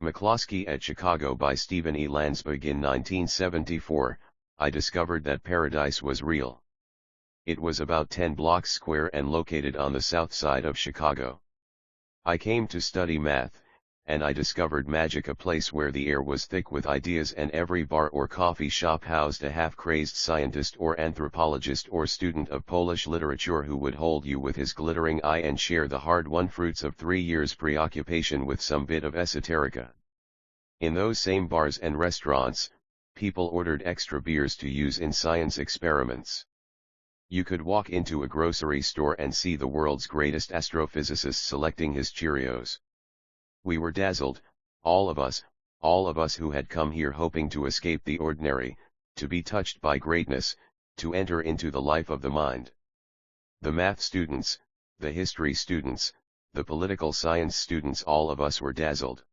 McCloskey at Chicago by Stephen E. Landsburg. In 1974, I discovered that paradise was real. It was about 10 blocks square and located on the south side of Chicago. I came to study math, and I discovered magic, a place where the air was thick with ideas and every bar or coffee shop housed a half-crazed scientist or anthropologist or student of Polish literature who would hold you with his glittering eye and share the hard-won fruits of 3 years' preoccupation with some bit of esoterica. In those same bars and restaurants, people ordered extra beers to use in science experiments. You could walk into a grocery store and see the world's greatest astrophysicist selecting his Cheerios. We were dazzled, all of us who had come here hoping to escape the ordinary, to be touched by greatness, to enter into the life of the mind. The math students, the history students, the political science students, all of us were dazzled.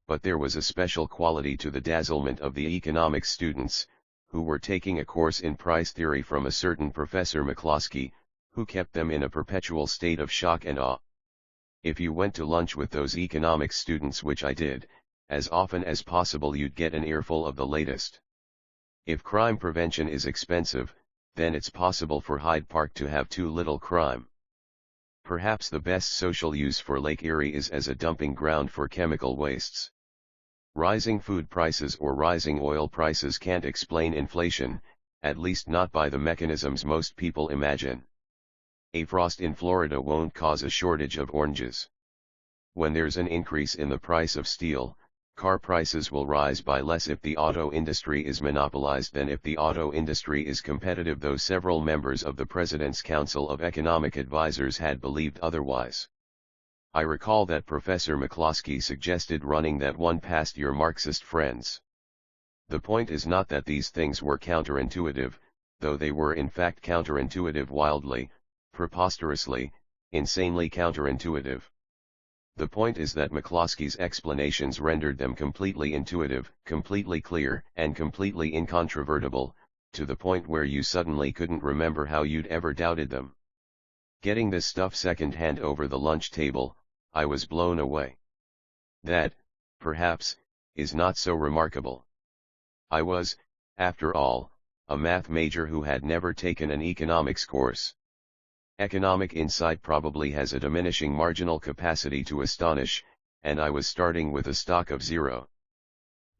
But there was a special quality to the dazzlement of the economics students, who were taking a course in price theory from a certain Professor McCloskey, who kept them in a perpetual state of shock and awe. If you went to lunch with those economics students, which I did, as often as possible, you'd get an earful of the latest. If crime prevention is expensive, then it's possible for Hyde Park to have too little crime. Perhaps the best social use for Lake Erie is as a dumping ground for chemical wastes. Rising food prices or rising oil prices can't explain inflation, at least not by the mechanisms most people imagine. A frost in Florida won't cause a shortage of oranges. When there's an increase in the price of steel, car prices will rise by less if the auto industry is monopolized than if the auto industry is competitive, though several members of the President's Council of Economic Advisers had believed otherwise. I recall that Professor McCloskey suggested running that one past your Marxist friends. The point is not that these things were counterintuitive, though they were in fact counterintuitive, wildly, preposterously, insanely counterintuitive. The point is that McCloskey's explanations rendered them completely intuitive, completely clear, and completely incontrovertible, to the point where you suddenly couldn't remember how you'd ever doubted them. Getting this stuff second-hand over the lunch table, I was blown away. That, perhaps, is not so remarkable. I was, after all, a math major who had never taken an economics course. Economic insight probably has a diminishing marginal capacity to astonish, and I was starting with a stock of 0.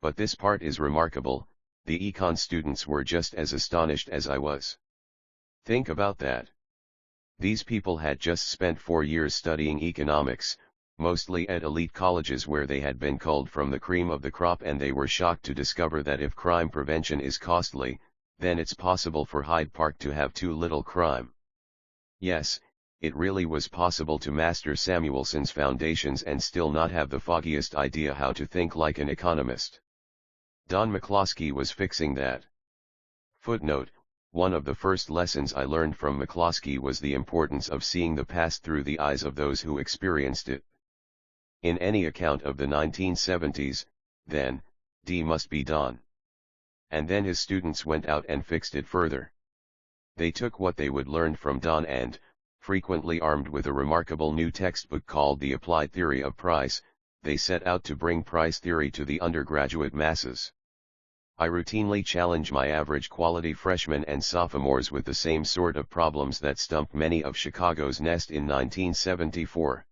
But this part is remarkable, the econ students were just as astonished as I was. Think about that. These people had just spent 4 years studying economics, mostly at elite colleges where they had been culled from the cream of the crop, and they were shocked to discover that if crime prevention is costly, then it's possible for Hyde Park to have too little crime. Yes, it really was possible to master Samuelson's foundations and still not have the foggiest idea how to think like an economist. Don McCloskey was fixing that. Footnote: one of the first lessons I learned from McCloskey was the importance of seeing the past through the eyes of those who experienced it. In any account of the 1970s, then, D must be Don. And then his students went out and fixed it further. They took what they would learn from Don and, frequently armed with a remarkable new textbook called The Applied Theory of Price, they set out to bring price theory to the undergraduate masses. I routinely challenge my average quality freshmen and sophomores with the same sort of problems that stumped many of Chicago's nest in 1974.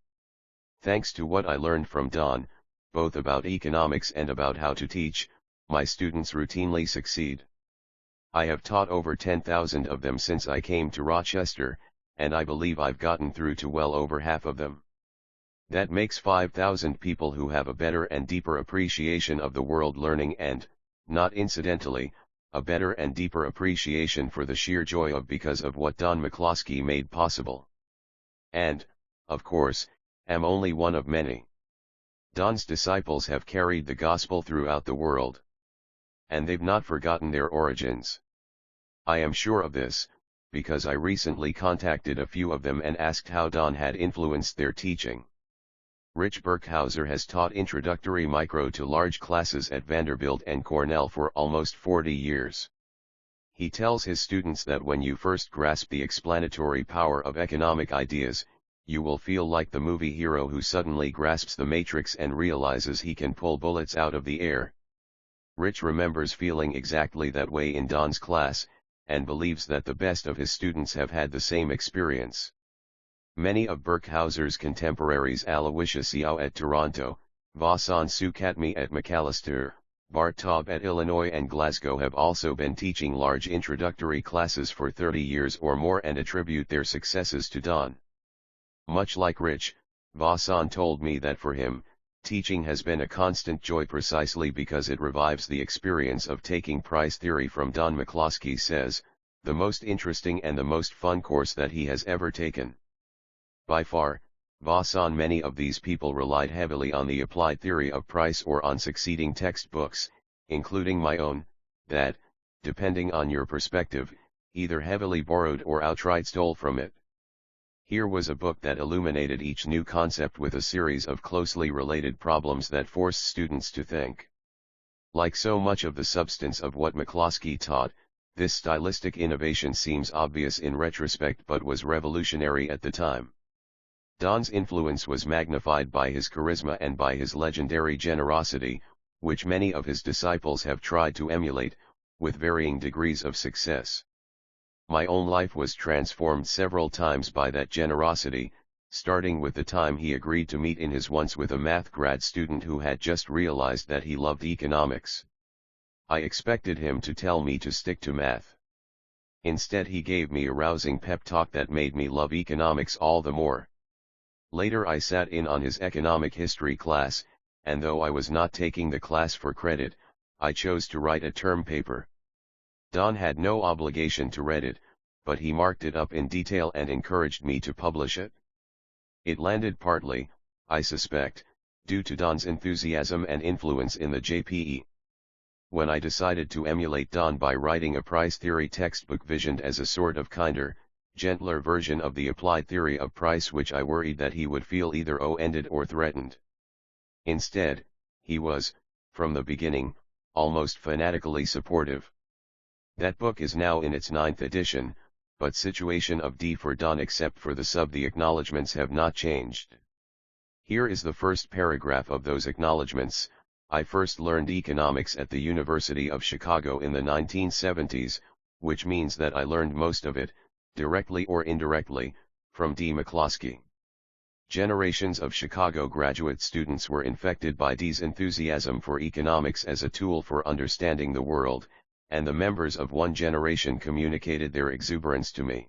Thanks to what I learned from Don, both about economics and about how to teach, my students routinely succeed. I have taught over 10,000 of them since I came to Rochester, and I believe I've gotten through to well over half of them. That makes 5,000 people who have a better and deeper appreciation of the world learning and, not incidentally, a better and deeper appreciation for the sheer joy of because of what Don McCloskey made possible. And, of course, am only one of many. Don's disciples have carried the gospel throughout the world. And they've not forgotten their origins. I am sure of this, because I recently contacted a few of them and asked how Don had influenced their teaching. Rich Berkhauser has taught introductory micro to large classes at Vanderbilt and Cornell for almost 40 years. He tells his students that when you first grasp the explanatory power of economic ideas, You will feel like the movie hero who suddenly grasps the matrix and realizes he can pull bullets out of the air. Rich remembers feeling exactly that way in Don's class, and believes that the best of his students have had the same experience. Many of Burkhauser's contemporaries, Aloysius Yao at Toronto, Vasant Sukhatme at McCloskey, Bart Taub at Illinois and Glasgow, have also been teaching large introductory classes for 30 years or more and attribute their successes to Don. Much like Rich, Vasant told me that for him, teaching has been a constant joy precisely because it revives the experience of taking price theory. From Don, McCloskey says, the most interesting and the most fun course that he has ever taken. By far, Vasant, many of these people relied heavily on the applied theory of price or on succeeding textbooks, including my own, that, depending on your perspective, either heavily borrowed or outright stole from it. Here was a book that illuminated each new concept with a series of closely related problems that forced students to think. Like so much of the substance of what McCloskey taught, this stylistic innovation seems obvious in retrospect but was revolutionary at the time. Don's influence was magnified by his charisma and by his legendary generosity, which many of his disciples have tried to emulate, with varying degrees of success. My own life was transformed several times by that generosity, starting with the time he agreed to meet in his once with a math grad student who had just realized that he loved economics. I expected him to tell me to stick to math. Instead, he gave me a rousing pep talk that made me love economics all the more. Later I sat in on his economic history class, and though I was not taking the class for credit, I chose to write a term paper. Don had no obligation to read it, but he marked it up in detail and encouraged me to publish it. It landed partly, I suspect, due to Don's enthusiasm and influence in the JPE. When I decided to emulate Don by writing a price theory textbook visioned as a sort of kinder, gentler version of the applied theory of price, which I worried that he would feel either offended or threatened. Instead, he was, from the beginning, almost fanatically supportive. That book is now in its 9th edition, but situation of D for Don except for the acknowledgements have not changed. Here is the first paragraph of those acknowledgements. I first learned economics at the University of Chicago in the 1970s, which means that I learned most of it, directly or indirectly, from D. McCloskey. Generations of Chicago graduate students were infected by D's enthusiasm for economics as a tool for understanding the world, and the members of one generation communicated their exuberance to me.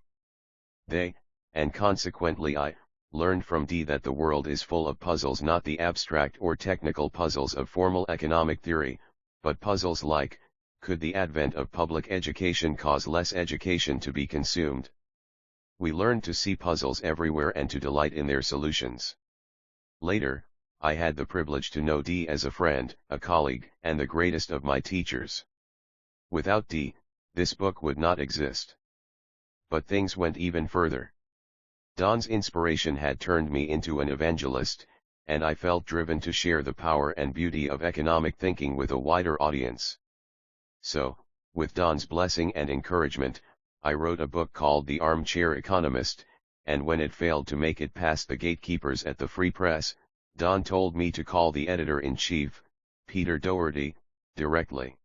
They, and consequently I, learned from D that the world is full of puzzles, not the abstract or technical puzzles of formal economic theory, but puzzles like, could the advent of public education cause less education to be consumed? We learned to see puzzles everywhere and to delight in their solutions. Later, I had the privilege to know D as a friend, a colleague, and the greatest of my teachers. Without D, this book would not exist. But things went even further. Don's inspiration had turned me into an evangelist, and I felt driven to share the power and beauty of economic thinking with a wider audience. So, with Don's blessing and encouragement, I wrote a book called The Armchair Economist, and when it failed to make it past the gatekeepers at the Free Press, Don told me to call the editor-in-chief, Peter Doherty, directly.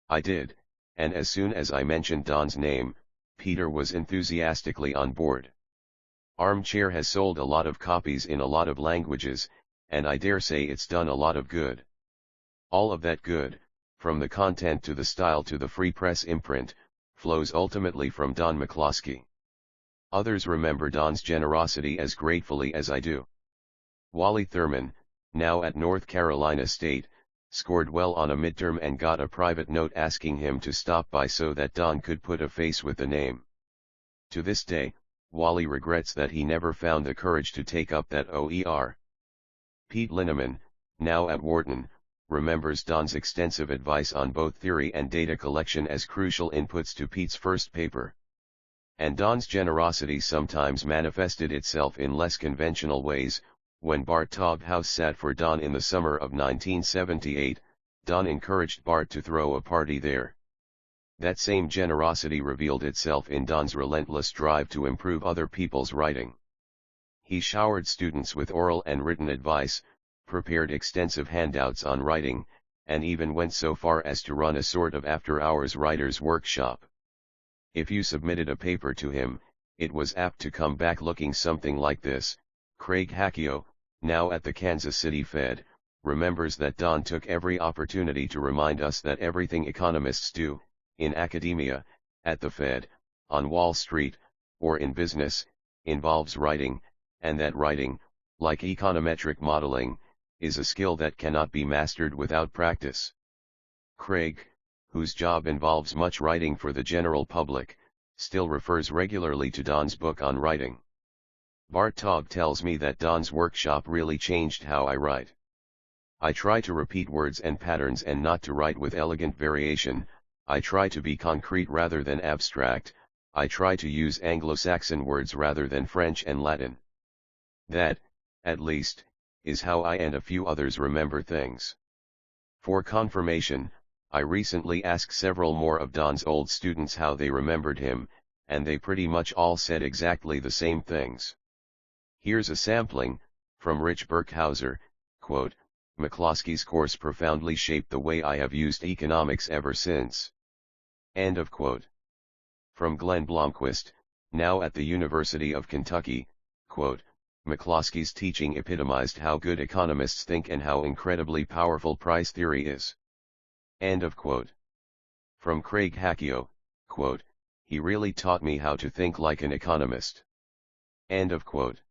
I did, and as soon as I mentioned Don's name, Peter was enthusiastically on board. Armchair has sold a lot of copies in a lot of languages, and I dare say it's done a lot of good. All of that good, from the content to the style to the Free Press imprint, flows ultimately from Don McCloskey. Others remember Don's generosity as gratefully as I do. Wally Thurman, now at North Carolina State, scored well on a midterm and got a private note asking him to stop by so that Don could put a face with the name. To this day, Wally regrets that he never found the courage to take up that OER. Pete Linneman, now at Wharton, remembers Don's extensive advice on both theory and data collection as crucial inputs to Pete's first paper. And Don's generosity sometimes manifested itself in less conventional ways. When Bart Taub house sat for Don in the summer of 1978, Don encouraged Bart to throw a party there. That same generosity revealed itself in Don's relentless drive to improve other people's writing. He showered students with oral and written advice, prepared extensive handouts on writing, and even went so far as to run a sort of after-hours writer's workshop. If you submitted a paper to him, it was apt to come back looking something like this. Craig Hackio, now at the Kansas City Fed, remembers that Don took every opportunity to remind us that everything economists do, in academia, at the Fed, on Wall Street, or in business, involves writing, and that writing, like econometric modeling, is a skill that cannot be mastered without practice. Craig, whose job involves much writing for the general public, still refers regularly to Don's book on writing. Bart Taub tells me that Don's workshop really changed how I write. I try to repeat words and patterns and not to write with elegant variation. I try to be concrete rather than abstract. I try to use Anglo-Saxon words rather than French and Latin. That, at least, is how I and a few others remember things. For confirmation, I recently asked several more of Don's old students how they remembered him, and they pretty much all said exactly the same things. Here's a sampling, from Rich Berkhauser, quote, "McCloskey's course profoundly shaped the way I have used economics ever since." End of quote. From Glenn Blomquist, now at the University of Kentucky, quote, "McCloskey's teaching epitomized how good economists think and how incredibly powerful price theory is." End of quote. From Craig Hackio, quote, "He really taught me how to think like an economist." End of quote.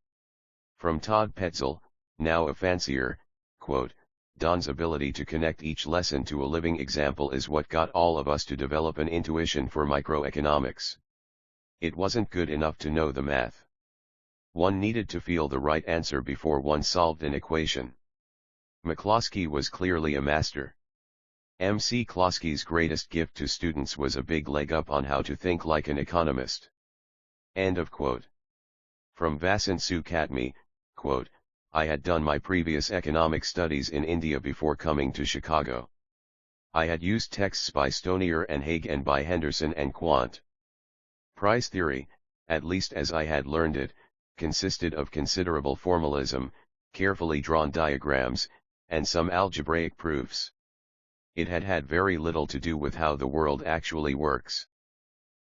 From Todd Petzel, now a fancier, quote, "Don's ability to connect each lesson to a living example is what got all of us to develop an intuition for microeconomics. It wasn't good enough to know the math. One needed to feel the right answer before one solved an equation." McCloskey was clearly a master. McCloskey's greatest gift to students was a big leg up on how to think like an economist. End of quote. From Vasant Sukhatme, quote, "I had done my previous economic studies in India before coming to Chicago. I had used texts by Stonier and Haig and by Henderson and Quant. Price theory, at least as I had learned it, consisted of considerable formalism, carefully drawn diagrams, and some algebraic proofs. It had had very little to do with how the world actually works.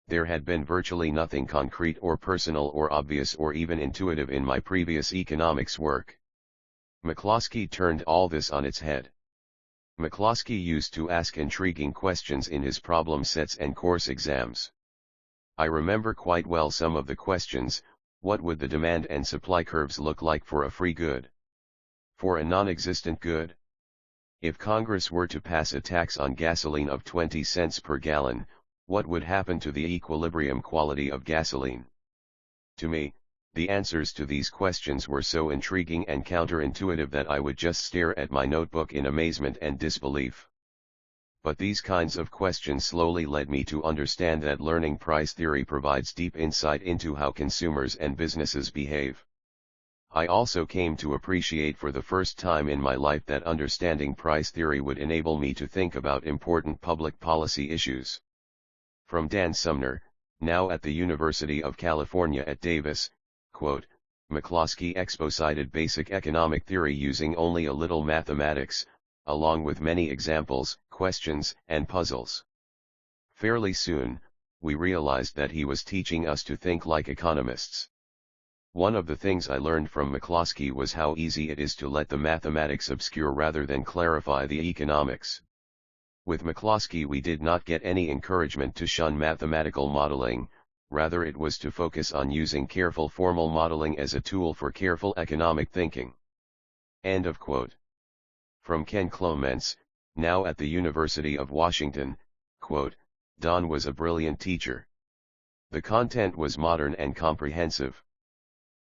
There had been virtually nothing concrete or personal or obvious or even intuitive in my previous economics work." McCloskey turned all this on its head. McCloskey used to ask intriguing questions in his problem sets and course exams. I remember quite well some of the questions. What would the demand and supply curves look like for a free good? For a non-existent good? If Congress were to pass a tax on gasoline of 20 cents per gallon, what would happen to the equilibrium quality of gasoline? To me, the answers to these questions were so intriguing and counterintuitive that I would just stare at my notebook in amazement and disbelief. But these kinds of questions slowly led me to understand that learning price theory provides deep insight into how consumers and businesses behave. I also came to appreciate for the first time in my life that understanding price theory would enable me to think about important public policy issues. From Dan Sumner, now at the University of California at Davis, quote, "McCloskey exposited basic economic theory using only a little mathematics, along with many examples, questions, and puzzles. Fairly soon, we realized that he was teaching us to think like economists. One of the things I learned from McCloskey was how easy it is to let the mathematics obscure rather than clarify the economics. With McCloskey we did not get any encouragement to shun mathematical modeling, rather it was to focus on using careful formal modeling as a tool for careful economic thinking." End of quote. From Ken Clements, now at the University of Washington, quote, "Don was a brilliant teacher. The content was modern and comprehensive.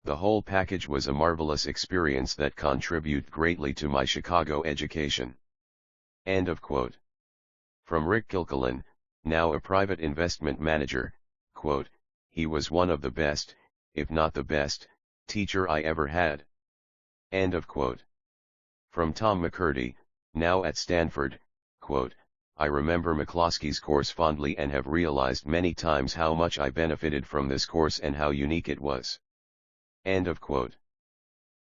The whole package was a marvelous experience that contributed greatly to my Chicago education." End of quote. From Rick Kilcullen, now a private investment manager, quote, "He was one of the best, if not the best, teacher I ever had." End of quote. From Tom McCurdy, now at Stanford, quote, "I remember McCloskey's course fondly and have realized many times how much I benefited from this course and how unique it was." End of quote.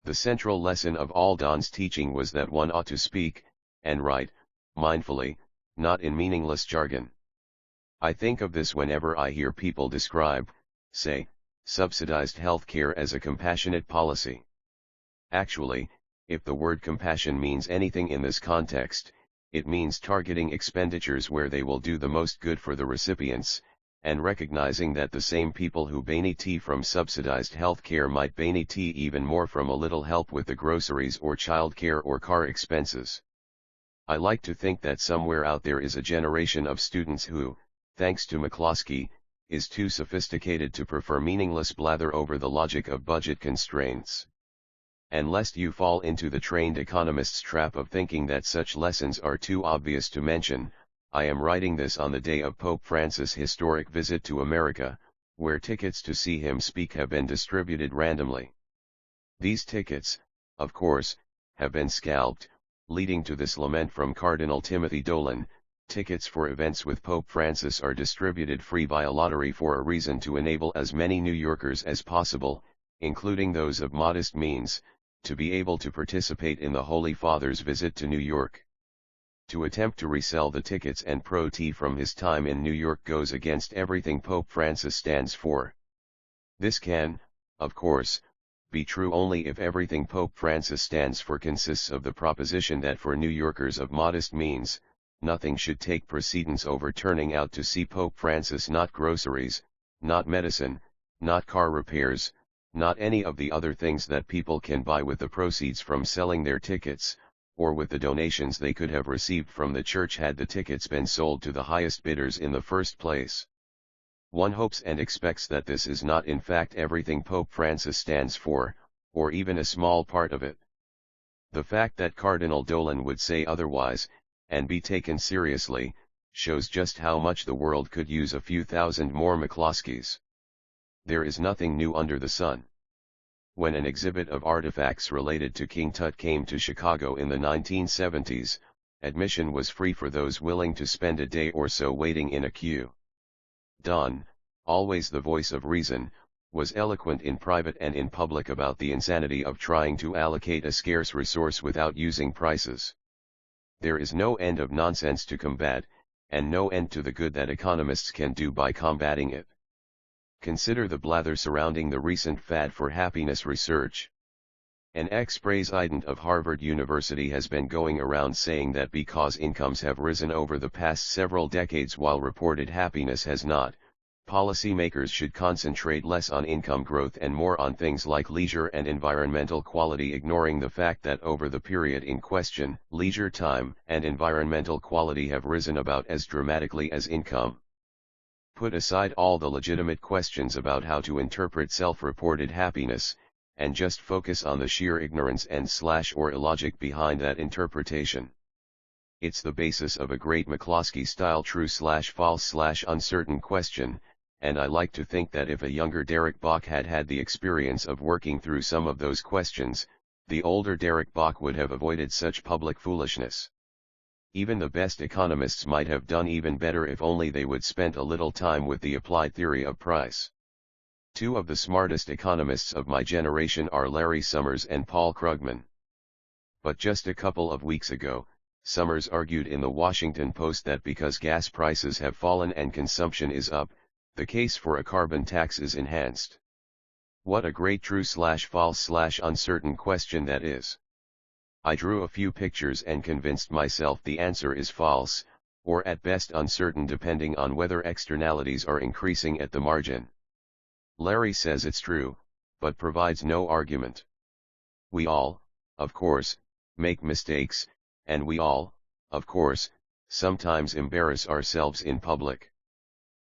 The central lesson of all Don's teaching was that one ought to speak, and write, mindfully, not in meaningless jargon. I think of this whenever I hear people describe, say, subsidized healthcare as a compassionate policy. Actually, if the word compassion means anything in this context, it means targeting expenditures where they will do the most good for the recipients, and recognizing that the same people who benefit from subsidized healthcare might benefit even more from a little help with the groceries or childcare or car expenses. I like to think that somewhere out there is a generation of students who, thanks to McCloskey, is too sophisticated to prefer meaningless blather over the logic of budget constraints. And lest you fall into the trained economist's trap of thinking that such lessons are too obvious to mention, I am writing this on the day of Pope Francis' historic visit to America, where tickets to see him speak have been distributed randomly. These tickets, of course, have been scalped, leading to this lament from Cardinal Timothy Dolan: tickets for events with Pope Francis are distributed free by a lottery for a reason to enable as many New Yorkers as possible, including those of modest means, to be able to participate in the Holy Father's visit to New York. To attempt to resell the tickets and profit from his time in New York goes against everything Pope Francis stands for. This can, of course, be true only if everything Pope Francis stands for consists of the proposition that for New Yorkers of modest means, nothing should take precedence over turning out to see Pope Francis, not groceries, not medicine, not car repairs, not any of the other things that people can buy with the proceeds from selling their tickets, or with the donations they could have received from the church had the tickets been sold to the highest bidders in the first place. One hopes and expects that this is not in fact everything Pope Francis stands for, or even a small part of it. The fact that Cardinal Dolan would say otherwise, and be taken seriously, shows just how much the world could use a few thousand more McCloskeys. There is nothing new under the sun. When an exhibit of artifacts related to King Tut came to Chicago in the 1970s, admission was free for those willing to spend a day or so waiting in a queue. Don, always the voice of reason, was eloquent in private and in public about the insanity of trying to allocate a scarce resource without using prices. There is no end of nonsense to combat, and no end to the good that economists can do by combating it. Consider the blather surrounding the recent fad for happiness research. An ex-president of Harvard University has been going around saying that because incomes have risen over the past several decades while reported happiness has not, policymakers should concentrate less on income growth and more on things like leisure and environmental quality, ignoring the fact that over the period in question, leisure time and environmental quality have risen about as dramatically as income. Put aside all the legitimate questions about how to interpret self-reported happiness, and just focus on the sheer ignorance and/or illogic behind that interpretation. It's the basis of a great McCloskey-style true/false/uncertain question, and I like to think that if a younger Derek Bok had had the experience of working through some of those questions, the older Derek Bok would have avoided such public foolishness. Even the best economists might have done even better if only they would spend a little time with the applied theory of price. Two of the smartest economists of my generation are Larry Summers and Paul Krugman. But just a couple of weeks ago, Summers argued in the Washington Post that because gas prices have fallen and consumption is up, the case for a carbon tax is enhanced. What a great true/false/uncertain question that is. I drew a few pictures and convinced myself the answer is false, or at best uncertain depending on whether externalities are increasing at the margin. Larry says it's true, but provides no argument. We all, of course, make mistakes, and we all, of course, sometimes embarrass ourselves in public.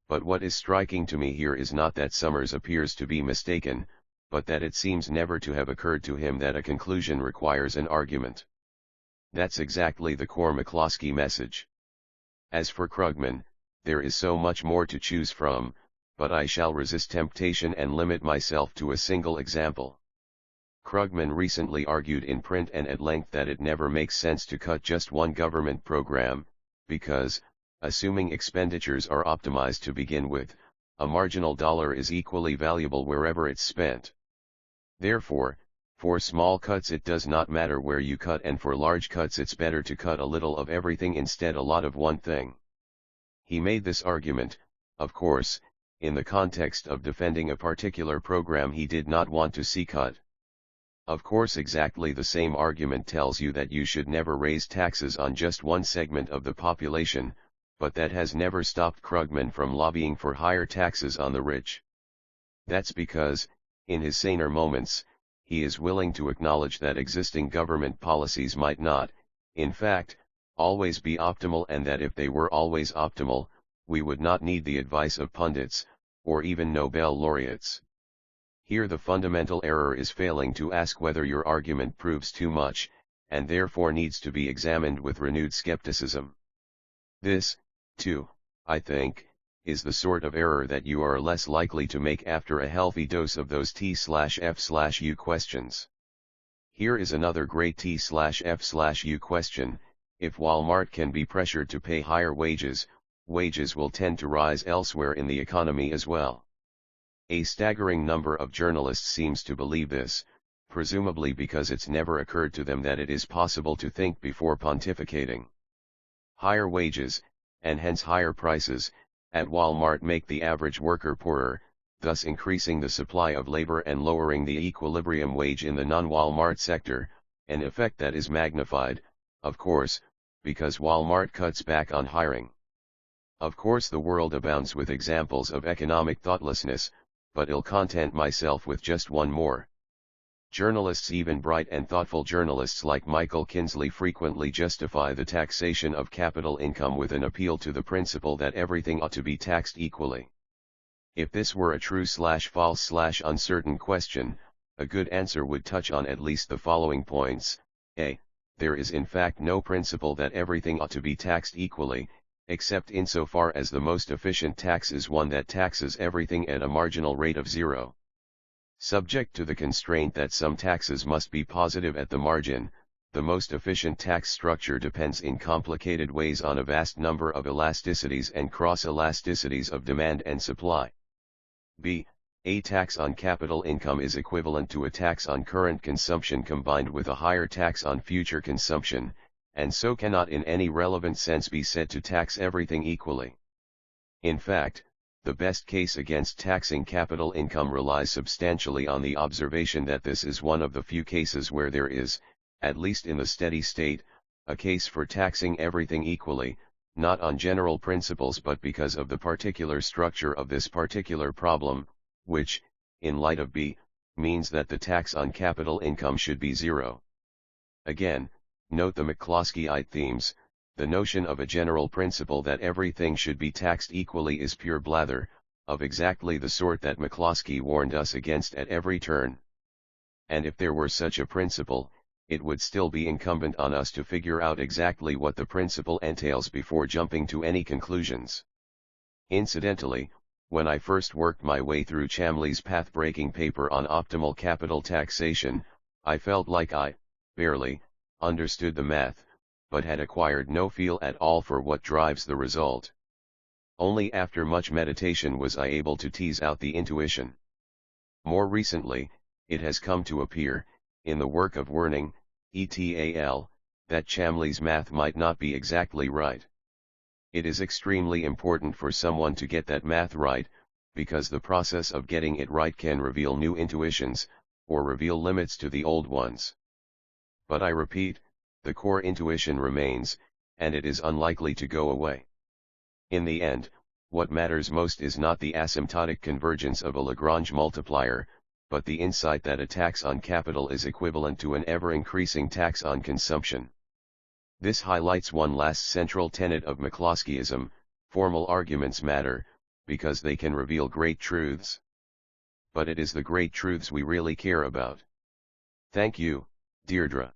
But what is striking to me here is not that Summers appears to be mistaken, but that it seems never to have occurred to him that a conclusion requires an argument. That's exactly the core McCloskey message. As for Krugman, there is so much more to choose from, but I shall resist temptation and limit myself to a single example. Krugman recently argued in print and at length that it never makes sense to cut just one government program, because, assuming expenditures are optimized to begin with, a marginal dollar is equally valuable wherever it's spent. Therefore, For small cuts it does not matter where you cut, and for large cuts it's better to cut a little of everything instead a lot of one thing. He made this argument, of course, in the context of defending a particular program he did not want to see cut. Of course, exactly the same argument tells you that you should never raise taxes on just one segment of the population, but that has never stopped Krugman from lobbying for higher taxes on the rich. That's because, in his saner moments, he is willing to acknowledge that existing government policies might not, in fact, always be optimal, and that if they were always optimal, we would not need the advice of pundits, or even Nobel laureates. Here the fundamental error is failing to ask whether your argument proves too much, and therefore needs to be examined with renewed skepticism. This, too, I think, is the sort of error that you are less likely to make after a healthy dose of those T/F/U questions. Here is another great T/F/U question: if Walmart can be pressured to pay higher wages, wages will tend to rise elsewhere in the economy as well. A staggering number of journalists seems to believe this, presumably because it's never occurred to them that it is possible to think before pontificating. Higher wages, and hence higher prices, at Walmart make the average worker poorer, thus increasing the supply of labor and lowering the equilibrium wage in the non-Walmart sector, an effect that is magnified, of course, because Walmart cuts back on hiring. Of course, the world abounds with examples of economic thoughtlessness, but I'll content myself with just one more. Journalists, even bright and thoughtful journalists like Michael Kinsley, frequently justify the taxation of capital income with an appeal to the principle that everything ought to be taxed equally. If this were a true/false/uncertain question, a good answer would touch on at least the following points. A. There is in fact no principle that everything ought to be taxed equally, except insofar as the most efficient tax is one that taxes everything at a marginal rate of 0. Subject to the constraint that some taxes must be positive at the margin, the most efficient tax structure depends in complicated ways on a vast number of elasticities and cross-elasticities of demand and supply. B. A tax on capital income is equivalent to a tax on current consumption combined with a higher tax on future consumption, and so cannot in any relevant sense be said to tax everything equally. In fact, the best case against taxing capital income relies substantially on the observation that this is one of the few cases where there is, at least in the steady state, a case for taxing everything equally, not on general principles but because of the particular structure of this particular problem, which, in light of B, means that the tax on capital income should be 0. Again, note the McCloskeyite themes. The notion of a general principle that everything should be taxed equally is pure blather, of exactly the sort that McCloskey warned us against at every turn. And if there were such a principle, it would still be incumbent on us to figure out exactly what the principle entails before jumping to any conclusions. Incidentally, when I first worked my way through Chamley's path-breaking paper on optimal capital taxation, I felt like I, barely, understood the math, but had acquired no feel at all for what drives the result. Only after much meditation was I able to tease out the intuition. More recently, it has come to appear, in the work of Werning, et.al., that Chamley's math might not be exactly right. It is extremely important for someone to get that math right, because the process of getting it right can reveal new intuitions, or reveal limits to the old ones. But I repeat, the core intuition remains, and it is unlikely to go away. In the end, what matters most is not the asymptotic convergence of a Lagrange multiplier, but the insight that a tax on capital is equivalent to an ever-increasing tax on consumption. This highlights one last central tenet of McCloskeyism: formal arguments matter, because they can reveal great truths. But it is the great truths we really care about. Thank you, Deirdre.